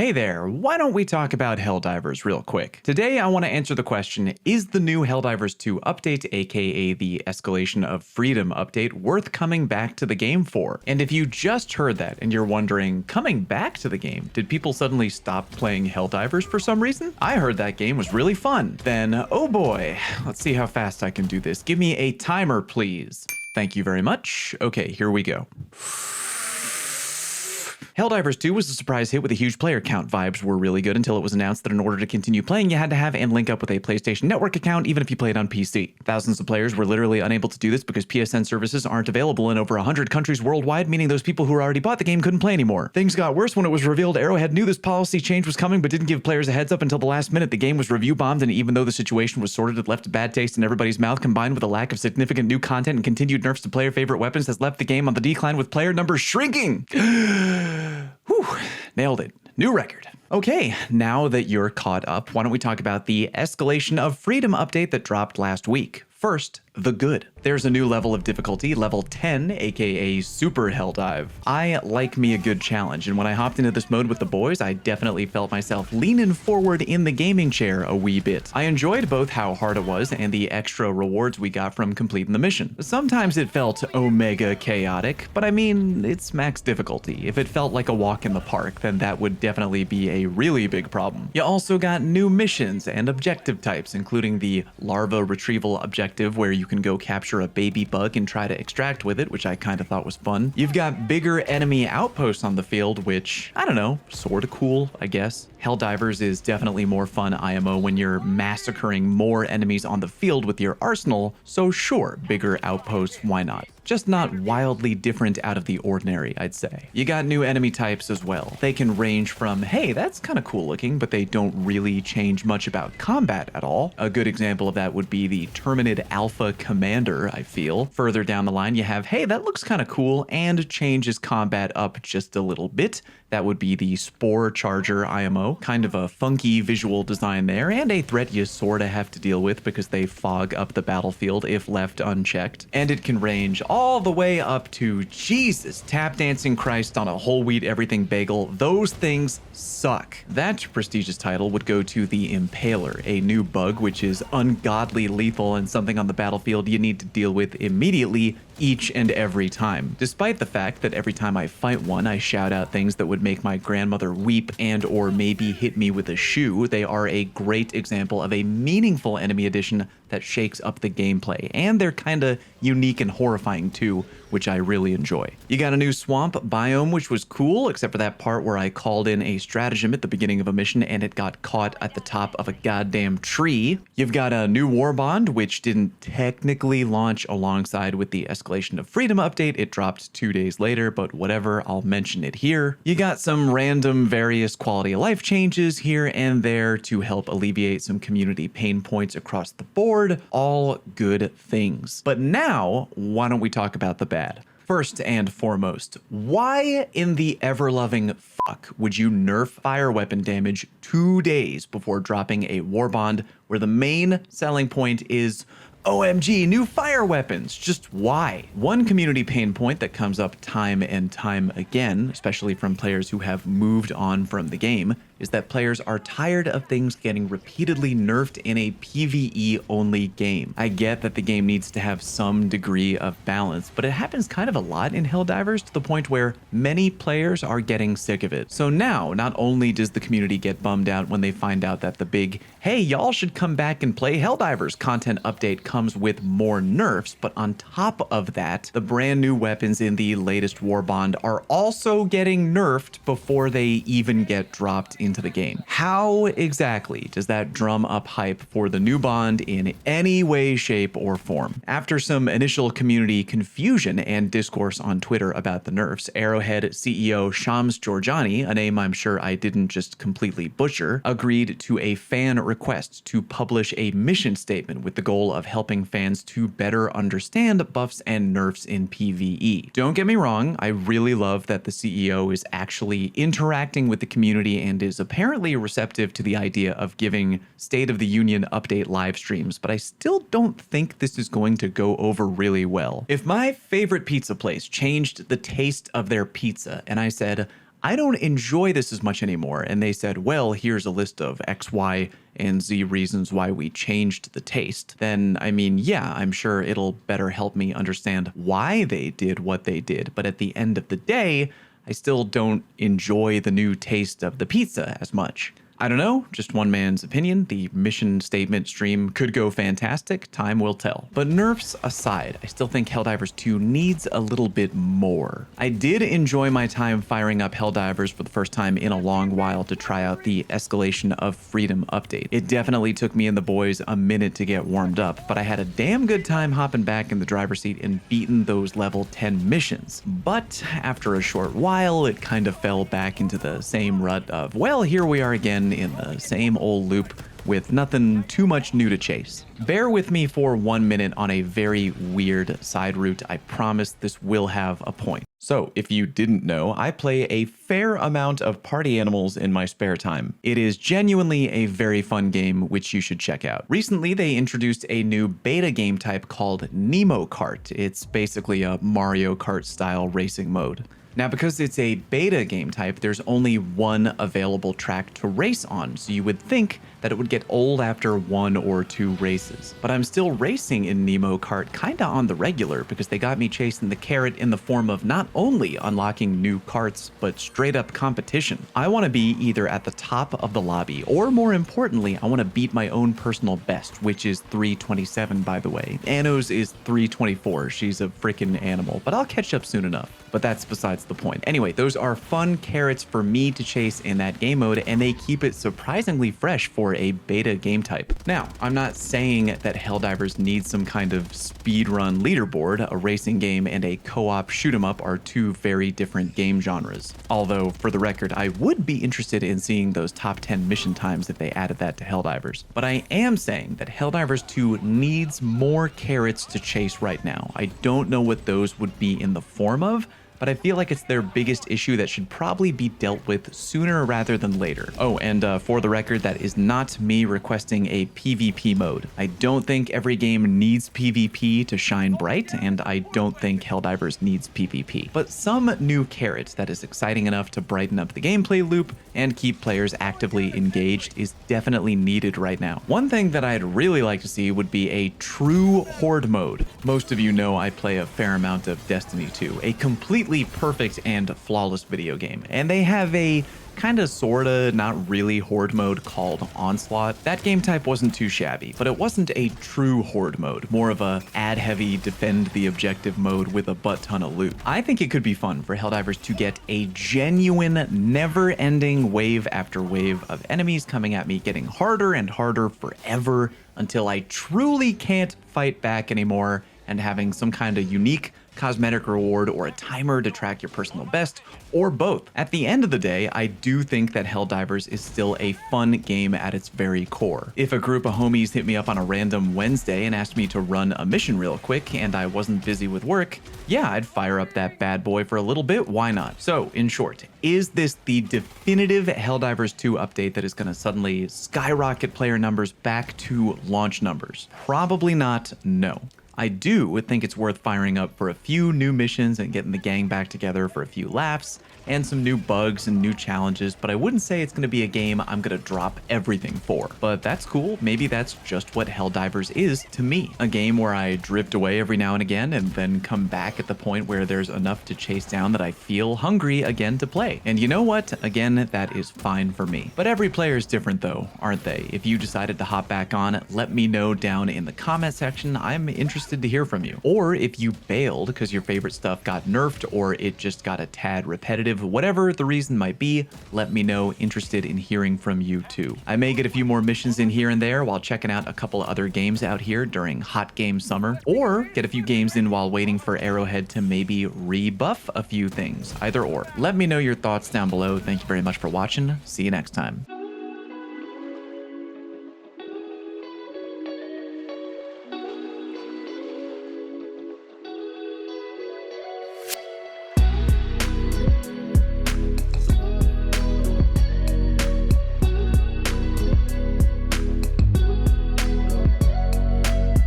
Hey there, why don't we talk about Helldivers real quick? Today I want to answer the question, is the new Helldivers 2 update, aka the Escalation of Freedom update, worth coming back to the game for? And if you just heard that and you're wondering, coming back to the game, did people suddenly stop playing Helldivers for some reason? I heard that game was really fun. Then, oh boy, let's see how fast I can do this. Give me a timer, please. Thank you very much. Okay, here we go. Helldivers 2 was a surprise hit with a huge player count. Vibes were really good until it was announced that in order to continue playing, you had to have and link up with a PlayStation Network account, even if you played on PC. Thousands of players were literally unable to do this because PSN services aren't available in over 100 countries worldwide, meaning those people who already bought the game couldn't play anymore. Things got worse when it was revealed Arrowhead knew this policy change was coming but didn't give players a heads up until the last minute. The game was review bombed, and even though the situation was sorted, it left a bad taste in everybody's mouth, combined with a lack of significant new content and continued nerfs to player favorite weapons, has left the game on the decline with player numbers shrinking. Whew, nailed it. New record. Okay, now that you're caught up, why don't we talk about the Escalation of Freedom update that dropped last week? First, the good. There's a new level of difficulty, level 10, aka Super Helldive. I like me a good challenge, and when I hopped into this mode with the boys, I definitely felt myself leaning forward in the gaming chair a wee bit. I enjoyed both how hard it was and the extra rewards we got from completing the mission. Sometimes it felt omega chaotic, but I mean, it's max difficulty. If it felt like a walk in the park, then that would definitely be a really big problem. You also got new missions and objective types, including the larva retrieval objective, where you can go capture a baby bug and try to extract with it, which I kind of thought was fun. You've got bigger enemy outposts on the field, which, I don't know, sort of cool, I guess. Helldivers is definitely more fun IMO when you're massacring more enemies on the field with your arsenal, so sure, bigger outposts, why not? Just not wildly different out of the ordinary, I'd say. You got new enemy types as well. They can range from, hey, that's kind of cool looking, but they don't really change much about combat at all. A good example of that would be the Terminid Alpha Commander, I feel. Further down the line, you have, hey, that looks kind of cool, and changes combat up just a little bit. That would be the Spore Charger IMO. Kind of a funky visual design there, and a threat you sorta have to deal with because they fog up the battlefield if left unchecked. And it can range all the way up to, Jesus, tap dancing Christ on a whole wheat everything bagel. Those things suck. That prestigious title would go to the Impaler, a new bug which is ungodly lethal and something on the battlefield you need to deal with immediately each and every time. Despite the fact that every time I fight one, I shout out things that would make my grandmother weep and or maybe hit me with a shoe, they are a great example of a meaningful enemy addition that shakes up the gameplay, and they're kinda unique and horrifying too, which I really enjoy. You got a new swamp biome, which was cool, except for that part where I called in a stratagem at the beginning of a mission and it got caught at the top of a goddamn tree. You've got a new war bond, which didn't technically launch alongside with the Escalation of Freedom update. It dropped 2 days later, but whatever, I'll mention it here. You got some random various quality of life changes here and there to help alleviate some community pain points across the board. All good things. But now, why don't we talk about the bad? First and foremost, why in the ever-loving fuck would you nerf fire weapon damage 2 days before dropping a war bond where the main selling point is OMG, new fire weapons? Just why? One community pain point that comes up time and time again, especially from players who have moved on from the game, is that players are tired of things getting repeatedly nerfed in a PvE-only game. I get that the game needs to have some degree of balance, but it happens kind of a lot in Helldivers to the point where many players are getting sick of it. So now, not only does the community get bummed out when they find out that the big, hey, y'all should come back and play Helldivers content update comes with more nerfs, but on top of that, the brand new weapons in the latest war bond are also getting nerfed before they even get dropped into the game. How exactly does that drum up hype for the new bond in any way, shape, or form? After some initial community confusion and discourse on Twitter about the nerfs, Arrowhead CEO Shams Georgiani, a name I'm sure I didn't just completely butcher, agreed to a fan request to publish a mission statement with the goal of helping fans to better understand buffs and nerfs in PvE. Don't get me wrong, I really love that the CEO is actually interacting with the community and is apparently receptive to the idea of giving State of the Union update live streams, but I still don't think this is going to go over really well. If my favorite pizza place changed the taste of their pizza and I said, I don't enjoy this as much anymore. And they said, well, here's a list of X, Y, and Z reasons why we changed the taste. Then, I mean, yeah, I'm sure it'll better help me understand why they did what they did. But at the end of the day, I still don't enjoy the new taste of the pizza as much. I don't know, just one man's opinion. The mission statement stream could go fantastic, time will tell. But nerfs aside, I still think Helldivers 2 needs a little bit more. I did enjoy my time firing up Helldivers for the first time in a long while to try out the Escalation of Freedom update. It definitely took me and the boys a minute to get warmed up, but I had a damn good time hopping back in the driver's seat and beating those level 10 missions. But after a short while, it kind of fell back into the same rut of, well, here we are again in the same old loop with nothing too much new to chase. Bear with me for 1 minute on a very weird side route. I promise this will have a point. So, if you didn't know, I play a fair amount of party animals in my spare time. It is genuinely a very fun game, which you should check out. Recently, they introduced a new beta game type called Nemo Kart. It's basically a Mario Kart style racing mode. Now, because it's a beta game type, there's only one available track to race on, so you would think that it would get old after 1 or 2 races. But I'm still racing in Nemo Kart kinda on the regular because they got me chasing the carrot in the form of not only unlocking new karts, but straight up competition. I wanna be either at the top of the lobby, or more importantly, I wanna beat my own personal best, which is 327 by the way. Anno's is 324, she's a freaking animal, but I'll catch up soon enough. But that's besides the point. Anyway, those are fun carrots for me to chase in that game mode, and they keep it surprisingly fresh for a beta game type. Now, I'm not saying that Helldivers needs some kind of speedrun leaderboard. A racing game and a co-op shoot 'em up are two very different game genres. Although, for the record, I would be interested in seeing those top 10 mission times if they added that to Helldivers. But I am saying that Helldivers 2 needs more carrots to chase right now. I don't know what those would be in the form of, but I feel like it's their biggest issue that should probably be dealt with sooner rather than later. Oh, and for the record, that is not me requesting a PvP mode. I don't think every game needs PvP to shine bright, and I don't think Helldivers needs PvP. But some new carrot that is exciting enough to brighten up the gameplay loop and keep players actively engaged is definitely needed right now. One thing that I'd really like to see would be a true horde mode. Most of you know I play a fair amount of Destiny 2, a completely perfect and flawless video game, and they have a kinda sorta not really horde mode called Onslaught. That game type wasn't too shabby, but it wasn't a true horde mode, more of a ad heavy defend the objective mode with a butt ton of loot. I think it could be fun for Helldivers to get a genuine never ending wave after wave of enemies coming at me, getting harder and harder forever until I truly can't fight back anymore, and having some kind of unique cosmetic reward or a timer to track your personal best, or both. At the end of the day, I do think that Helldivers is still a fun game at its very core. If a group of homies hit me up on a random Wednesday and asked me to run a mission real quick and I wasn't busy with work, yeah, I'd fire up that bad boy for a little bit, why not? So, in short, is this the definitive Helldivers 2 update that is going to suddenly skyrocket player numbers back to launch numbers? Probably not, no. I do think it's worth firing up for a few new missions and getting the gang back together for a few laughs and some new bugs and new challenges, but I wouldn't say it's going to be a game I'm going to drop everything for. But that's cool. Maybe that's just what Helldivers is to me. A game where I drift away every now and again and then come back at the point where there's enough to chase down that I feel hungry again to play. And you know what? Again, that is fine for me. But every player is different though, aren't they? If you decided to hop back on, let me know down in the comment section. I'm interested to hear from you. Or if you bailed because your favorite stuff got nerfed or it just got a tad repetitive, whatever the reason might be, let me know. Interested in hearing from you too. I may get a few more missions in here and there while checking out a couple other games out here during hot game summer, or get a few games in while waiting for Arrowhead to maybe rebuff a few things. Either or. Let me know your thoughts down below. Thank you very much for watching. See you next time.